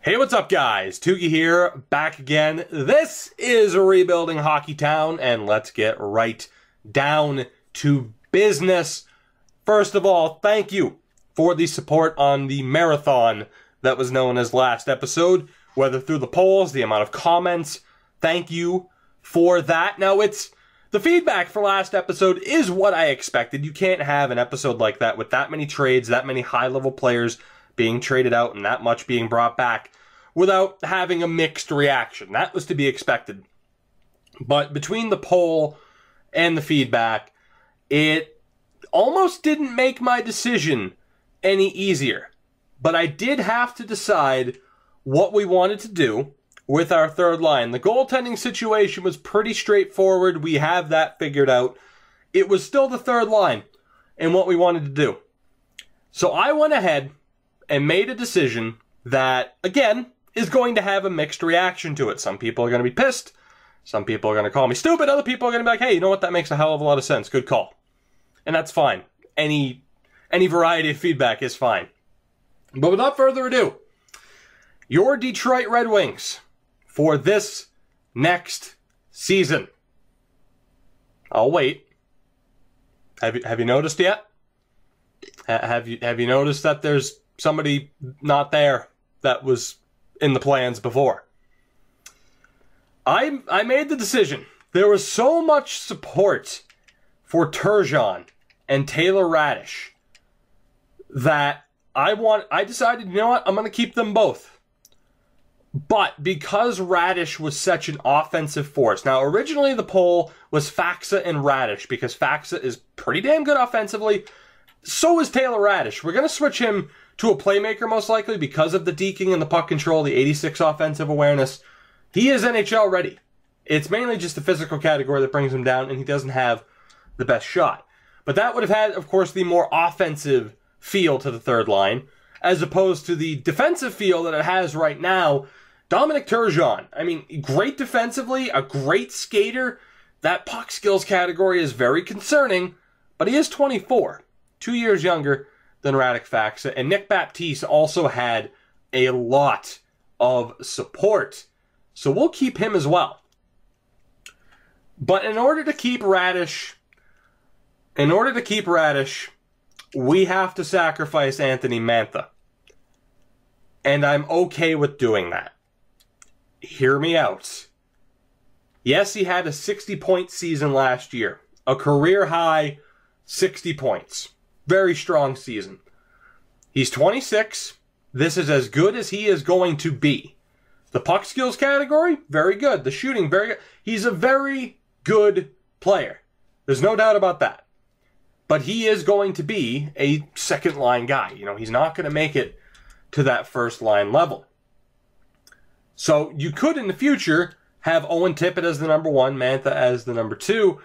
Hey, what's up, guys? Tugi here, back again. This is Rebuilding Hockey Town, and let's get right down to business. First of all, thank you for the support on the marathon that was known as last episode, whether through the polls, the amount of comments. Thank you for that. Now, the feedback for last episode is what I expected. You can't have an episode like that with that many trades, that many high-level players being traded out and that much being brought back without having a mixed reaction. That was to be expected. But between the poll and the feedback, it almost didn't make my decision any easier. But I did have to decide what we wanted to do with our third line. The goaltending situation was pretty straightforward. We have that figured out. It was still the third line and what we wanted to do. So I went ahead and made a decision that, again, is going to have a mixed reaction to it. Some people are going to be pissed. Some people are going to call me stupid. Other people are going to be like, hey, you know what? That makes a hell of a lot of sense. Good call. And that's fine. Any variety of feedback is fine. But without further ado, your Detroit Red Wings for this next season. I'll wait. Have you noticed yet? Have you noticed that there's somebody not there that was in the plans before? I made the decision. There was so much support for Turgeon and Taylor Radish that I decided, you know what, I'm going to keep them both. But because Radish was such an offensive force, now originally the poll was Faksa and Radish because Faksa is pretty damn good offensively. So is Taylor Radish. We're going to switch him to a playmaker most likely because of the deking and the puck control, the 86 offensive awareness. He is NHL ready. It's mainly just the physical category that brings him down, and he doesn't have the best shot. But that would have had, of course, the more offensive feel to the third line, as opposed to the defensive feel that it has right now. Dominic Turgeon, I mean, great defensively, a great skater. That puck skills category is very concerning, but he is 24. 2 years younger than Radek Faksa, and Nick Baptiste also had a lot of support. So we'll keep him as well. But in order to keep Radish, we have to sacrifice Anthony Mantha. And I'm okay with doing that. Hear me out. Yes, he had a 60-point season last year. A career-high 60 points. Very strong season. He's 26. This is as good as he is going to be. The puck skills category, very good. The shooting, very good. He's a very good player. There's no doubt about that. But he is going to be a second-line guy. You know, he's not going to make it to that first-line level. So you could, in the future, have Owen Tippett as the number one, Mantha as the number two.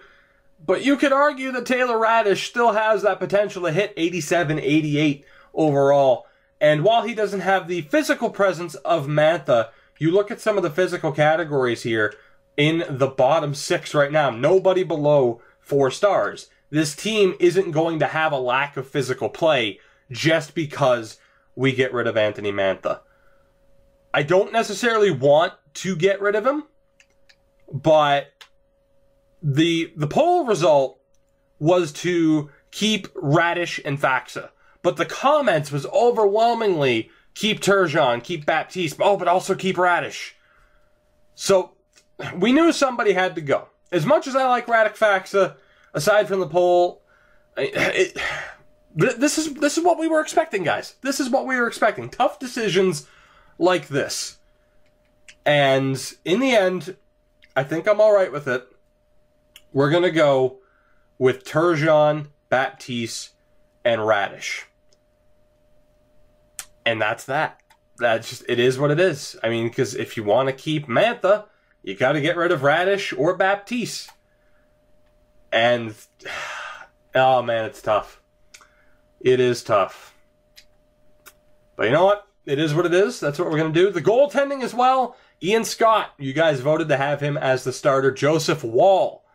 But you could argue that Taylor Radish still has that potential to hit 87, 88 overall. And while he doesn't have the physical presence of Mantha, you look at some of the physical categories here in the bottom six right now. Nobody below 4 stars. This team isn't going to have a lack of physical play just because we get rid of Anthony Mantha. I don't necessarily want to get rid of him, but the poll result was to keep Radish and Faksa. But the comments was overwhelmingly keep Turgeon, keep Baptiste, but also keep Radish. So we knew somebody had to go. As much as I like Radek Faksa, aside from the poll, this is what we were expecting, guys. This is what we were expecting. Tough decisions like this. And in the end, I think I'm all right with it. We're going to go with Turgeon, Baptiste, and Radish. And that's that. That's just, it is what it is. I mean, because if you want to keep Mantha, you got to get rid of Radish or Baptiste. And, oh man, it's tough. It is tough. But you know what? It is what it is. That's what we're going to do. The goaltending as well. Ian Scott, you guys voted to have him as the starter. Joseph Wall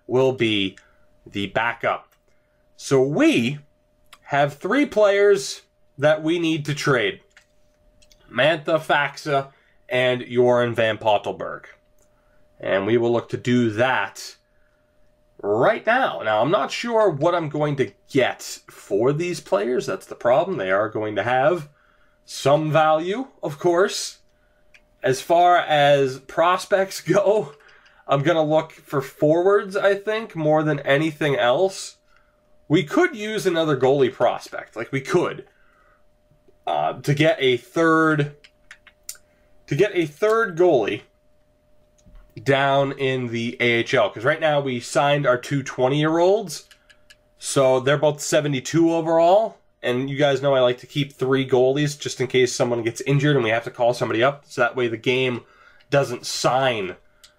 will be the backup. So we have 3 players that we need to trade. Mantha, Faxa, and Joran van Pottelberg. And we will look to do that right now. Now, I'm not sure what I'm going to get for these players. That's the problem. They are going to have some value, of course. As far as prospects go, I'm going to look for forwards, I think, more than anything else. We could use another goalie prospect. Like, we could. To get a third goalie down in the AHL. Because right now we signed our two 20-year-olds. So they're both 72 overall. And you guys know I like to keep 3 goalies just in case someone gets injured and we have to call somebody up. So that way the game doesn't sign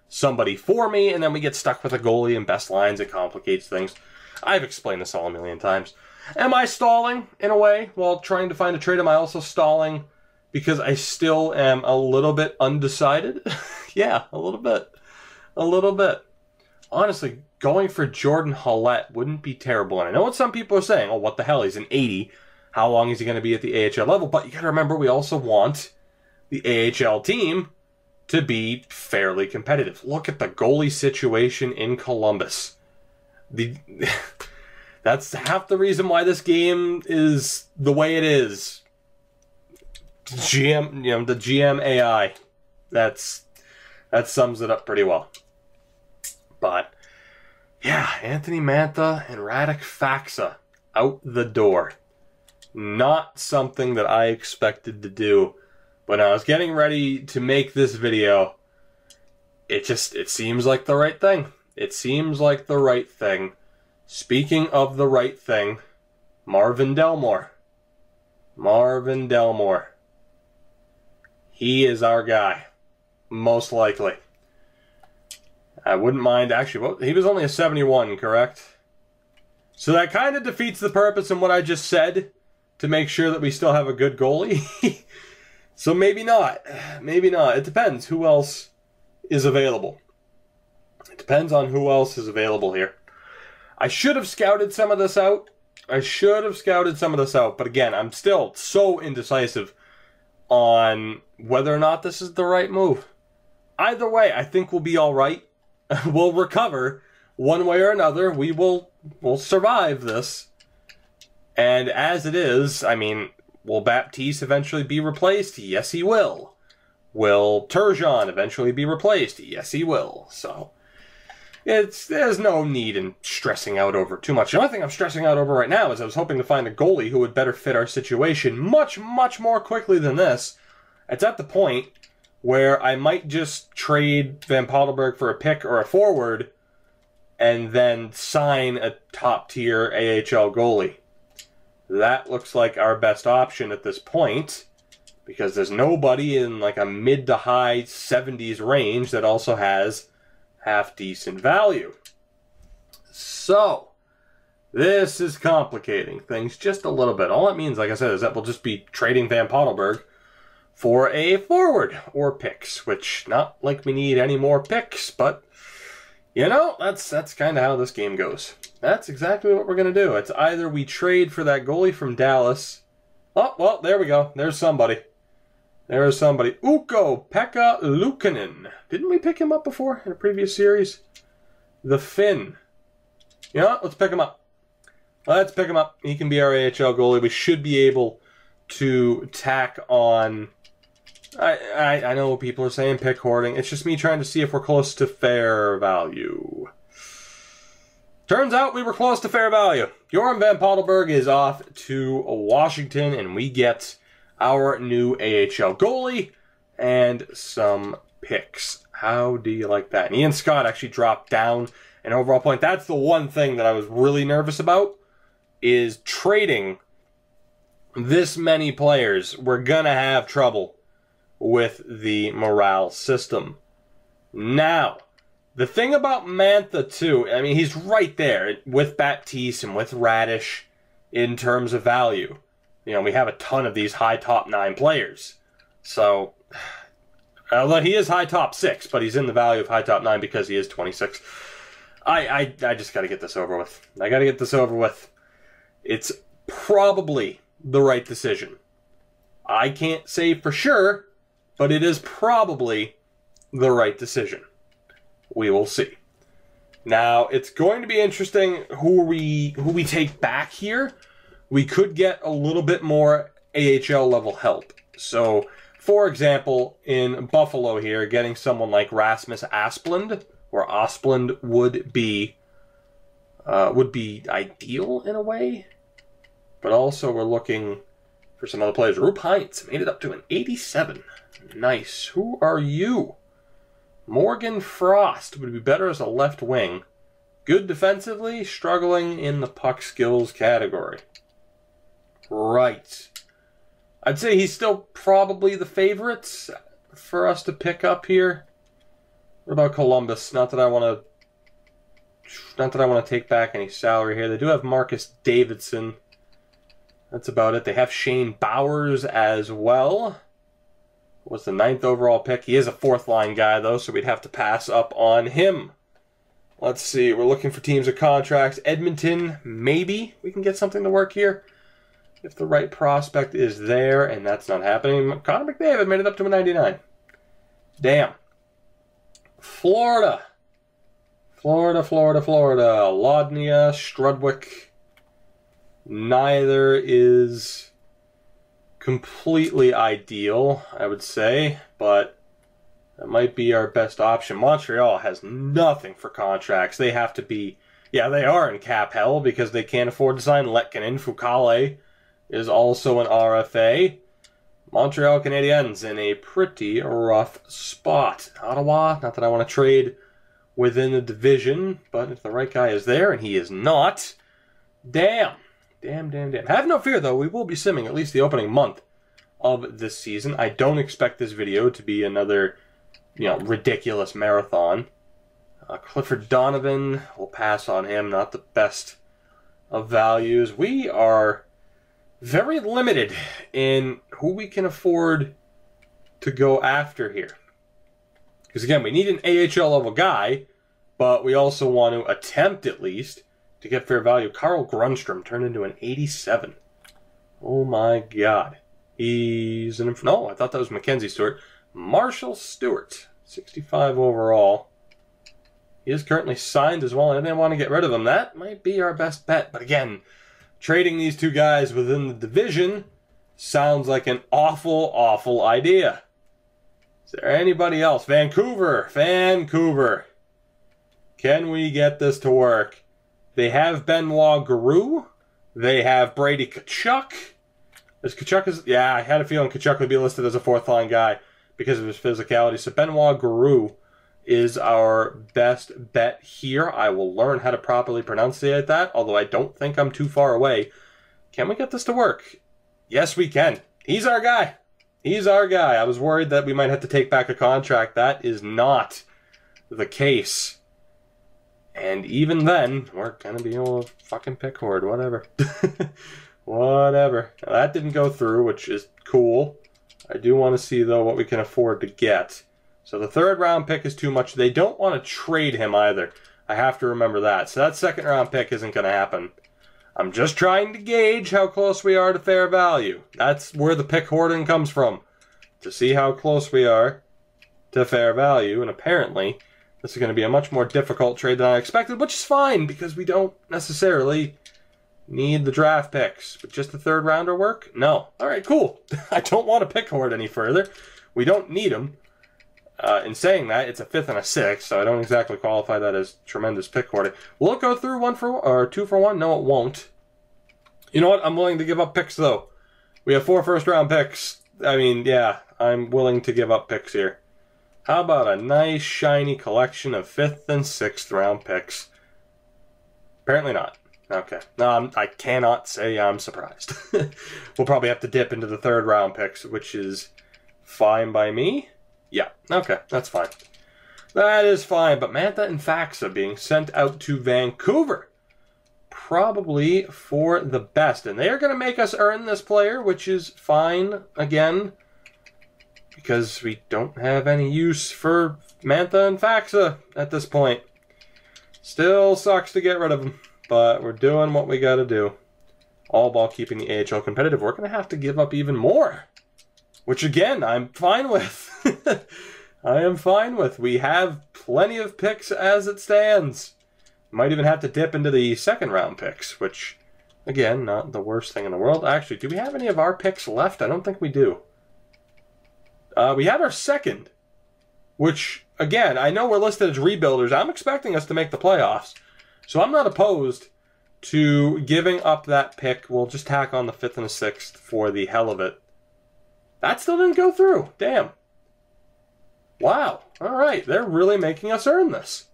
somebody for me and then we get stuck with a goalie and best lines. It complicates things. I've explained this all a million times. Am I stalling in a way while trying to find a trade? Am I also stalling because I still am a little bit undecided? Yeah, a little bit. A little bit. Honestly, going for Jordan Hollett wouldn't be terrible. And I know what some people are saying. Oh, what the hell? He's an 80. How long is he going to be at the AHL level? But you got to remember, we also want the AHL team to be fairly competitive. Look at the goalie situation in Columbus. That's half the reason why this game is the way it is. GM, the GM AI. That sums it up pretty well. But yeah, Anthony Mantha and Radek Faxa out the door. Not something that I expected to do. When I was getting ready to make this video, it seems like the right thing. It seems like the right thing. Speaking of the right thing, Marvin Delmore. Marvin Delmore. He is our guy. Most likely. I wouldn't mind, actually, well, he was only a 71, correct? So that kind of defeats the purpose in what I just said, to make sure that we still have a good goalie. So maybe not. Maybe not. It depends who else is available. It depends on who else is available here. I should have scouted some of this out. But again, I'm still so indecisive on whether or not this is the right move. Either way, I think we'll be all right. We'll recover one way or another. We'll survive this. And as it is, I mean, will Baptiste eventually be replaced? Yes, he will. Will Turgeon eventually be replaced? Yes, he will. So there's no need in stressing out over too much. The only thing I'm stressing out over right now is I was hoping to find a goalie who would better fit our situation much, much more quickly than this. It's at the point where I might just trade Van Pottelberg for a pick or a forward and then sign a top-tier AHL goalie. That looks like our best option at this point because there's nobody in like a mid to high 70s range that also has half-decent value. So, this is complicating things just a little bit. All it means, like I said, is that we'll just be trading Van Pottelberg for a forward or picks, which not like we need any more picks, but you know, that's kind of how this game goes. That's exactly what we're going to do. It's either we trade for that goalie from Dallas. Oh, well, there we go. There's somebody. There is somebody. Ukko-Pekka Luukkonen. Didn't we pick him up before in a previous series? The Finn. You know what? Let's pick him up. Let's pick him up. He can be our AHL goalie. We should be able to tack on... I know what people are saying, pick hoarding. It's just me trying to see if we're close to fair value. Turns out we were close to fair value. Joran van Pottelberg is off to Washington, and we get our new AHL goalie and some picks. How do you like that? And Ian Scott actually dropped down an overall point. That's the one thing that I was really nervous about, is trading this many players. We're going to have trouble with the morale system. Now, the thing about Mantha, too, I mean, he's right there with Baptiste and with Radish in terms of value. You know, we have a ton of these high top 9 players. So, although he is high top 6, but he's in the value of high top 9 because he is 26. I just got to get this over with. I got to get this over with. It's probably the right decision. I can't say for sure, but it is probably the right decision. We will see. Now, it's going to be interesting who we take back here. We could get a little bit more AHL level help. So, for example, in Buffalo here, getting someone like Rasmus Asplund, or Asplund would be ideal in a way. But also we're looking for some other players. Rupe Heinz made it up to an 87. Nice. Who are you? Morgan Frost would be better as a left wing. Good defensively, struggling in the puck skills category. Right. I'd say he's still probably the favorite for us to pick up here. What about Columbus? Not that I want to take back any salary here. They do have Marcus Davidson. That's about it. They have Shane Bowers as well. Was the 9th overall pick. He is a 4th line guy, though, so we'd have to pass up on him. Let's see. We're looking for teams of contracts. Edmonton, maybe we can get something to work here. If the right prospect is there, and that's not happening. Connor McDavid made it up to a 99. Damn. Florida. Florida. Lodnia, Strudwick. Neither is completely ideal, I would say, but that might be our best option. Montreal has nothing for contracts. They have to be, yeah, they are in cap hell because they can't afford to sign Letkinen. Fukale is also an RFA. Montreal Canadiens in a pretty rough spot. Ottawa, not that I want to trade within the division, but if the right guy is there, and he is not, damn. Have no fear, though. We will be simming at least the opening month of this season. I don't expect this video to be another, ridiculous marathon. Clifford Donovan, we'll pass on him. Not the best of values. We are very limited in who we can afford to go after here. Because, again, we need an AHL level guy, but we also want to attempt, at least, to get fair value. Carl Grundstrom turned into an 87. Oh my god. He's an... No, I thought that was Mackenzie Stewart. Marshall Stewart, 65 overall. He is currently signed as well. I didn't want to get rid of him. That might be our best bet. But again, trading these two guys within the division sounds like an awful idea. Is there anybody else? Vancouver. Can we get this to work? They have Benoit Guru. They have Brady Tkachuk. Yeah, I had a feeling Tkachuk would be listed as a 4th line guy because of his physicality. So Benoit Guru is our best bet here. I will learn how to properly pronunciate that, although I don't think I'm too far away. Can we get this to work? Yes, we can. He's our guy. I was worried that we might have to take back a contract. That is not the case. And even then, we're going to be able to fucking pick horde. Whatever. Whatever. Now, that didn't go through, which is cool. I do want to see, though, what we can afford to get. So the 3rd round pick is too much. They don't want to trade him either. I have to remember that. So that 2nd round pick isn't going to happen. I'm just trying to gauge how close we are to fair value. That's where the pick hoarding comes from. To see how close we are to fair value. And apparently, this is going to be a much more difficult trade than I expected, which is fine because we don't necessarily need the draft picks. But just the 3rd rounder work? No. All right, cool. I don't want to pick hoard any further. We don't need them. In saying that, it's a 5th and a 6th, so I don't exactly qualify that as tremendous pick hoarding. Will it go through 2 for 1? No, it won't. You know what? I'm willing to give up picks, though. We have 4 first-round picks. I mean, yeah, I'm willing to give up picks here. How about a nice, shiny collection of 5th and 6th round picks? Apparently not. Okay. No, I cannot say I'm surprised. We'll probably have to dip into the 3rd round picks, which is fine by me. Yeah, okay, that's fine. That is fine, but Mantha and Faxa being sent out to Vancouver. Probably for the best. And they are going to make us earn this player, which is fine, again, because we don't have any use for Mantha and Faxa at this point. Still sucks to get rid of them, but we're doing what we got to do. All while keeping the AHL competitive. We're going to have to give up even more which again, I'm fine with. I am fine with. We have plenty of picks as it stands. Might even have to dip into the second round picks, which, again, not the worst thing in the world. Actually, do we have any of our picks left? I don't think we do. We have our second, which, again, I know we're listed as rebuilders. I'm expecting us to make the playoffs, so I'm not opposed to giving up that pick. We'll just tack on the 5th and the 6th for the hell of it. That still didn't go through. Damn. Wow. All right. They're really making us earn this,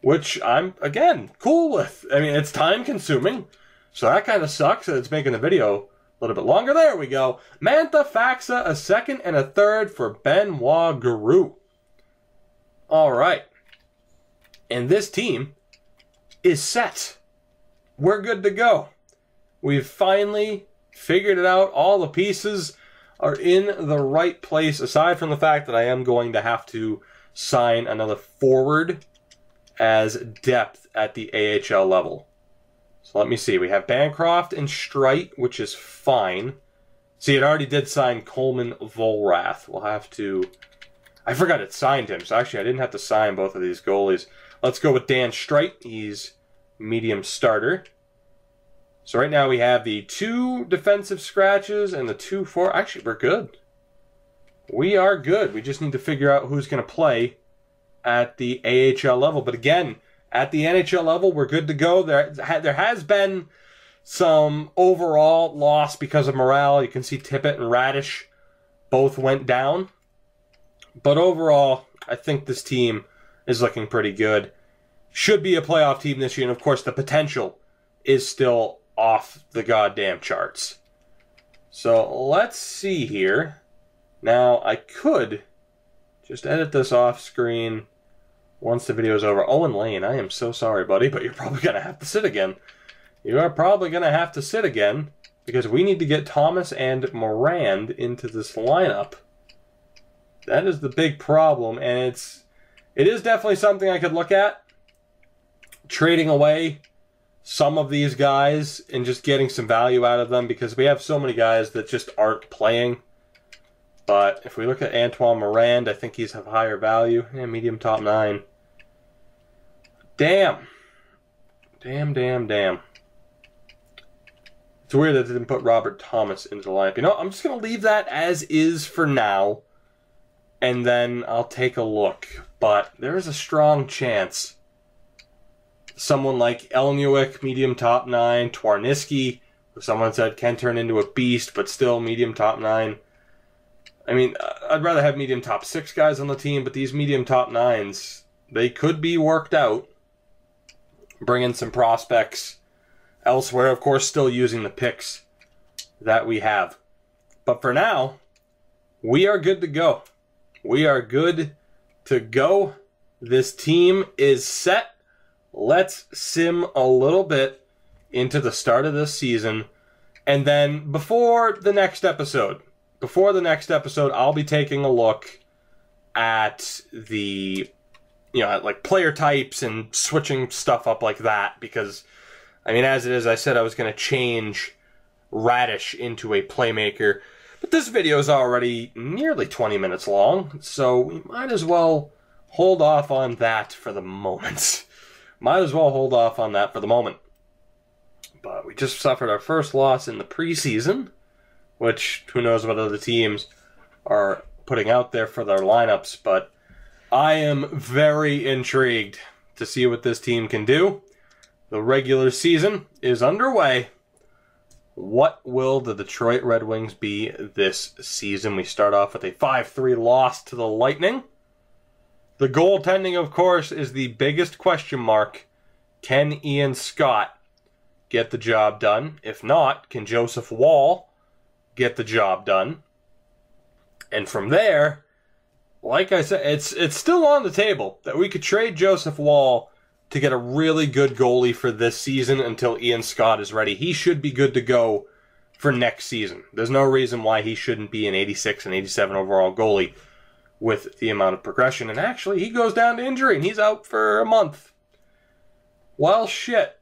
which I'm, again, cool with. I mean, it's time-consuming, so that kind of sucks that it's making the video a little bit longer. There we go. Mantha, Faxa, a 2nd and a 3rd for Benoit Guru. All right. And this team is set. We're good to go. We've finally figured it out. All the pieces are in the right place, aside from the fact that I am going to have to sign another forward as depth at the AHL level. So let me see. We have Bancroft and Streit, which is fine. See, it already did sign Coleman Volrath. We'll have to... I forgot it signed him, so actually I didn't have to sign both of these goalies. Let's go with Dan Streit. He's medium starter. So right now we have the 2 defensive scratches and the 2 for... Actually, we're good. We are good. We just need to figure out who's going to play at the AHL level. But again, at the NHL level, we're good to go. There has been some overall loss because of morale. You can see Tippett and Radish both went down. But overall, I think this team is looking pretty good. Should be a playoff team this year. And of course, the potential is still off the goddamn charts. So let's see here. Now, I could just edit this off screen once the video is over. Owen Lane, I am so sorry, buddy, but you're probably going to have to sit again. You are probably going to have to sit again because we need to get Thomas and Morand into this lineup. That is the big problem, and it is definitely something I could look at. Trading away some of these guys and just getting some value out of them because we have so many guys that just aren't playing. But if we look at Antoine Morand, I think he's of higher value. Yeah, medium top 9. Damn. Damn. It's weird that they didn't put Robert Thomas into the lineup. You know, I'm just going to leave that as is for now. And then I'll take a look. But there is a strong chance someone like Elnuik, medium top 9, Twarniski, who someone said can turn into a beast, but still medium top 9. I mean, I'd rather have medium top 6 guys on the team, but these medium top 9s, they could be worked out. Bring in some prospects elsewhere, of course, still using the picks that we have. But for now, we are good to go. We are good to go. This team is set. Let's sim a little bit into the start of this season. And then before the next episode, I'll be taking a look at the, like player types and switching stuff up like that. Because, I mean, as it is, I said I was going to change Radish into a playmaker. But this video is already nearly 20 minutes long, so we might as well hold off on that for the moment. But we just suffered our first loss in the preseason, which who knows what other teams are putting out there for their lineups. But I am very intrigued to see what this team can do. The regular season is underway. What will the Detroit Red Wings be this season? We start off with a 5-3 loss to the Lightning. The goaltending, of course, is the biggest question mark. Can Ian Scott get the job done? If not, can Joseph Woll get the job done? And from there, like I said, it's still on the table that we could trade Joseph Woll to get a really good goalie for this season until Ian Scott is ready. He should be good to go for next season. There's no reason why he shouldn't be an 86 and 87 overall goalie with the amount of progression. And actually, he goes down to injury and he's out for a month. Well, shit.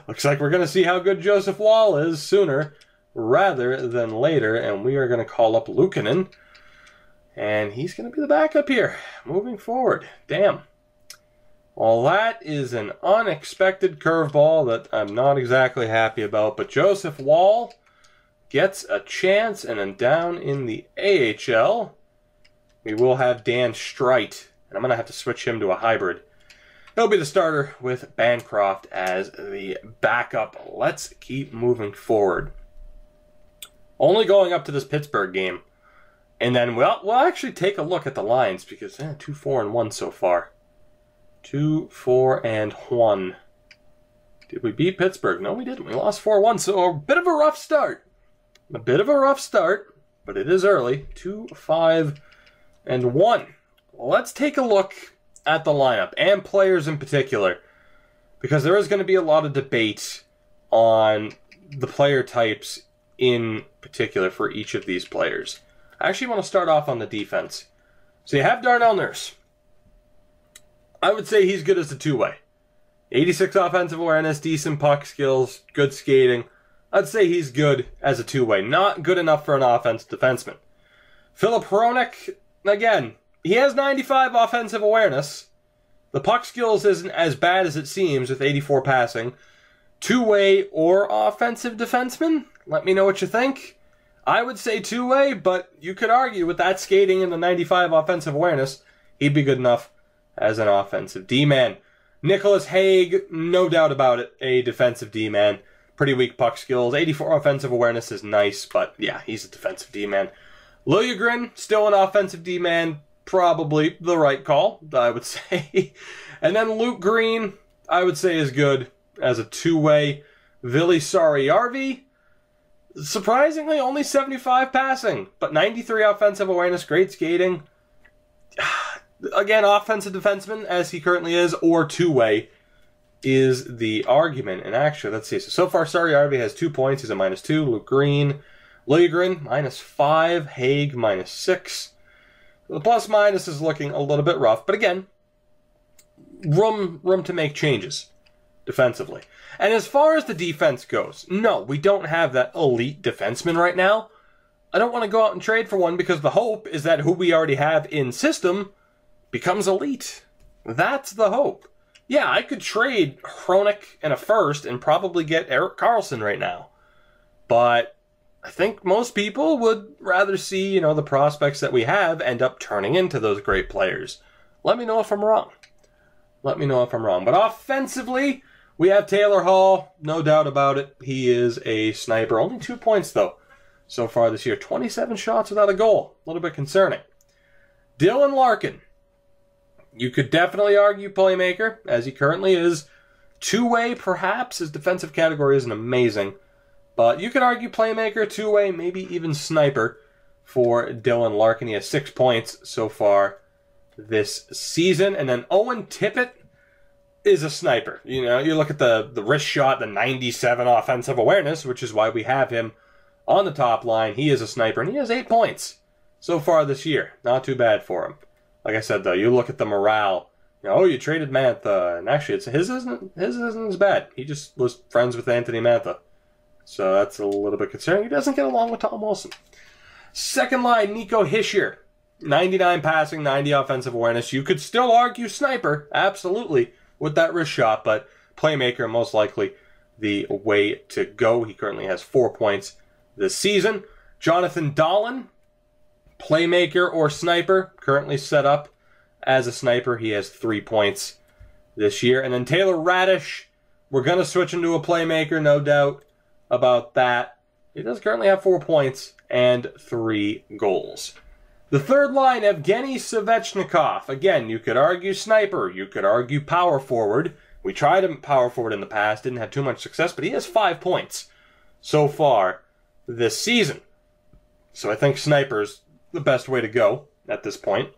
Looks like we're going to see how good Joseph Woll is sooner rather than later, and we are going to call up Luukkonen, and he's going to be the backup here moving forward. Damn. Well, that is an unexpected curveball that I'm not exactly happy about, but Joseph Woll gets a chance, and then down in the AHL, we will have Dan Streit, and I'm going to have to switch him to a hybrid. He'll be the starter with Bancroft as the backup. Let's keep moving forward. Only going up to this Pittsburgh game. And then we'll actually take a look at the lines because 2-4-1 so far. 2-4-1. Did we beat Pittsburgh? No, we didn't. We lost 4-1, so a bit of a rough start. A bit of a rough start, but it is early. 2-5-1. Let's take a look at the lineup and players in particular, because there is going to be a lot of debate on the player types in particular for each of these players. I actually want to start off on the defense. So you have Darnell Nurse. I would say he's good as a two-way. 86 offensive awareness, decent puck skills, good skating. I'd say he's good as a two-way. Not good enough for an offensive defenseman. Filip Hronek, again, he has 95 offensive awareness. The puck skills isn't as bad as it seems with 84 passing. Two-way or offensive defenseman? Let me know what you think. I would say two-way, but you could argue with that skating and the 95 offensive awareness, he'd be good enough as an offensive D-man. Nicholas Hague, no doubt about it, a defensive D-man. Pretty weak puck skills. 84 offensive awareness is nice, but yeah, he's a defensive D-man. Liljegren, still an offensive D-man. Probably the right call, I would say. And then Luke Green, I would say is good as a two-way. Vili Saariarvi, surprisingly only 75 passing, but 93 offensive awareness, great skating. Again, offensive defenseman, as he currently is, or two-way is the argument. And actually, let's see. So far, Saariarvi has 2 points. He's a -2. Luke Green. Liljegren, -5. Hague, -6. The plus-minus is looking a little bit rough. But again, room to make changes defensively. And as far as the defense goes, no, we don't have that elite defenseman right now. I don't want to go out and trade for one because the hope is that who we already have in system becomes elite. That's the hope. Yeah, I could trade Hronek and a first and probably get Erik Karlsson right now. But I think most people would rather see, the prospects that we have end up turning into those great players. Let me know if I'm wrong. Let me know if I'm wrong. But offensively, we have Taylor Hall. No doubt about it. He is a sniper. Only 2 points, though, so far this year. 27 shots without a goal. A little bit concerning. Dylan Larkin. You could definitely argue playmaker, as he currently is. Two-way, perhaps. His defensive category isn't amazing. But you could argue playmaker, two-way, maybe even sniper for Dylan Larkin. He has 6 points so far this season. And then Owen Tippett is a sniper. You look at the wrist shot, the 97 offensive awareness, which is why we have him on the top line. He is a sniper, and he has 8 points so far this year. Not too bad for him. Like I said, though, you look at the morale. You traded Mantha, and actually, his isn't as bad. He just was friends with Anthony Mantha. So that's a little bit concerning. He doesn't get along with Tom Wilson. Second line, Nico Hischier. 99 passing, 90 offensive awareness. You could still argue sniper, absolutely, with that wrist shot, but playmaker most likely the way to go. He currently has 4 points this season. Jonathan Dahlen, playmaker or sniper, currently set up as a sniper. He has 3 points this year. And then Taylor Radish, we're going to switch into a playmaker, no doubt about that. He does currently have 4 points and 3 goals. The third line, Evgeny Svechnikov. Again, you could argue sniper. You could argue power forward. We tried him power forward in the past. Didn't have too much success, but he has 5 points so far this season. So I think sniper's the best way to go at this point.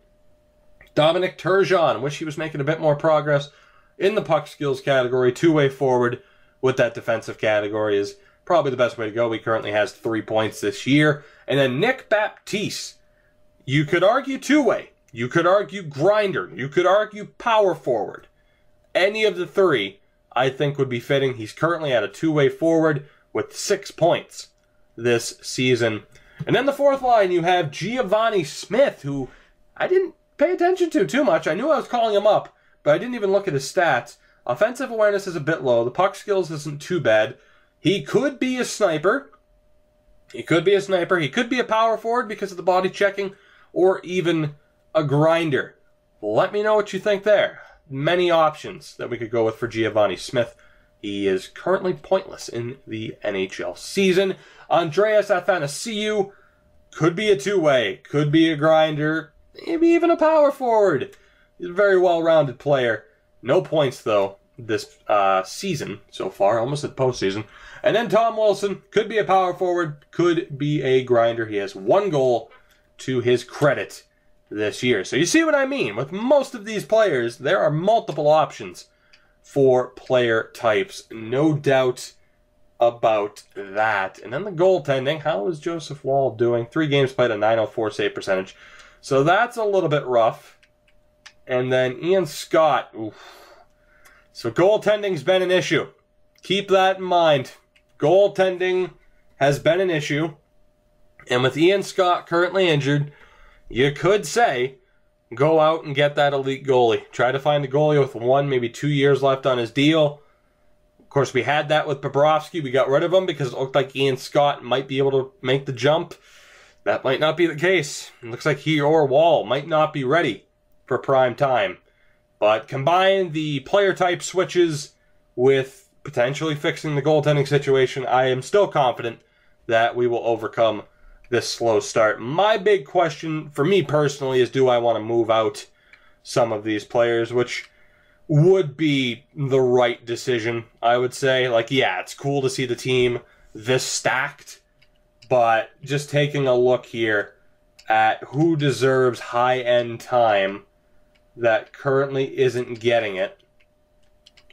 Dominic Turgeon. Wish he was making a bit more progress in the puck skills category. Two-way forward with that defensive category is probably the best way to go. He currently has 3 points this year. And then Nick Baptiste. You could argue two-way. You could argue grinder. You could argue power forward. Any of the three, I think, would be fitting. He's currently at a two-way forward with 6 points this season. And then the fourth line, you have Giovanni Smith, who I didn't pay attention to too much. I knew I was calling him up, but I didn't even look at his stats. Offensive awareness is a bit low. The puck skills isn't too bad. He could be a sniper. He could be a sniper. He could be a power forward because of the body checking, or even a grinder. Let me know what you think there. Many options that we could go with for Giovanni Smith. He is currently pointless in the NHL season. Andreas Athanasiou could be a two-way, could be a grinder, maybe even a power forward. He's a very well-rounded player. No points, though, this season so far, almost at postseason. And then Tom Wilson could be a power forward, could be a grinder. He has 1 goal to his credit this year. So you see what I mean? With most of these players, there are multiple options for player types. No doubt about that. And then the goaltending. How is Joseph Wall doing? 3 games played, a .904 save percentage. So that's a little bit rough. And then Ian Scott. Oof. So goaltending's been an issue. Keep that in mind. Goaltending has been an issue. And with Ian Scott currently injured, you could say, go out and get that elite goalie. Try to find a goalie with 1, maybe 2 years left on his deal. Of course, we had that with Bobrovsky. We got rid of him because it looked like Ian Scott might be able to make the jump. That might not be the case. It looks like he or Wall might not be ready for prime time. But combine the player type switches with potentially fixing the goaltending situation, I am still confident that we will overcome this slow start. My big question for me personally is, do I want to move out some of these players, which would be the right decision, I would say. Like, yeah, it's cool to see the team this stacked, but just taking a look here at who deserves high-end time that currently isn't getting it.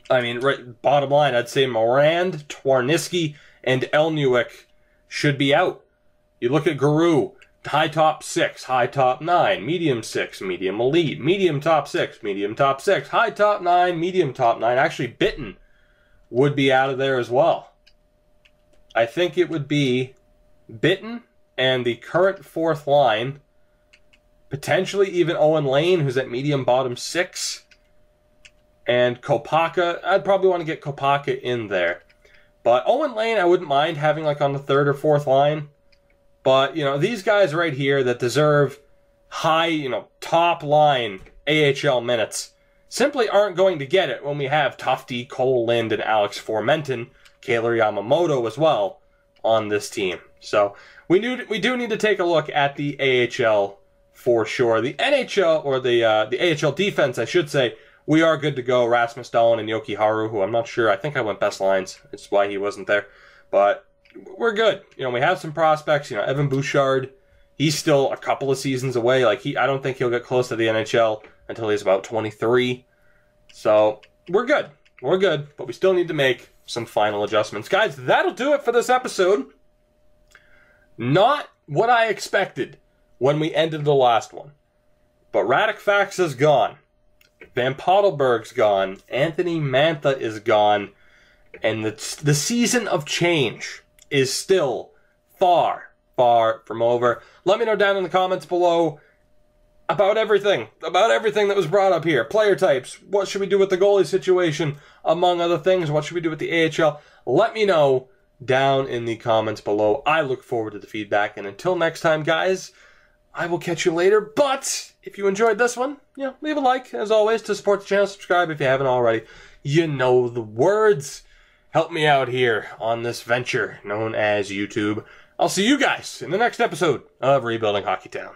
I mean, right, bottom line, I'd say Morand, Twarniski, and Elnuik should be out. You look at Guru, high top 6, high top 9, medium 6, medium elite, medium top 6, medium top 6, high top 9, medium top 9. Actually, Bitten would be out of there as well. I think it would be Bitten and the current fourth line, potentially even Owen Lane, who's at medium bottom 6, and Kopaka. I'd probably want to get Kopaka in there. But Owen Lane, I wouldn't mind having like on the third or fourth line. But, you know, these guys right here that deserve high, you know, top line AHL minutes simply aren't going to get it when we have Tufte, Cole Lind, and Alex Formenton, Kaylor Yamamoto as well on this team. So we do need to take a look at the AHL for sure. The NHL, or the AHL defense, I should say, we are good to go. Rasmus Dahlin and Yoki Haru, who I'm not sure. I think I went best lines. It's why he wasn't there. But we're good. You know, we have some prospects. You know, Evan Bouchard, he's still a couple of seasons away. Like, I don't think he'll get close to the NHL until he's about 23. So we're good. We're good, but we still need to make some final adjustments. Guys, that'll do it for this episode. Not what I expected when we ended the last one. But Radek Faksa's gone. Van Pottelberg's gone. Anthony Mantha is gone. And the season of change is still far, far from over. Let me know down in the comments below about everything that was brought up here. Player types, what should we do with the goalie situation, among other things. What should we do with the AHL? Let me know down in the comments below. I look forward to the feedback. And until next time, guys, I will catch you later. But if you enjoyed this one, you know, leave a like, as always, to support the channel. Subscribe if you haven't already. You know the words. Help me out here on this venture known as YouTube. I'll see you guys in the next episode of Rebuilding Hockey Town.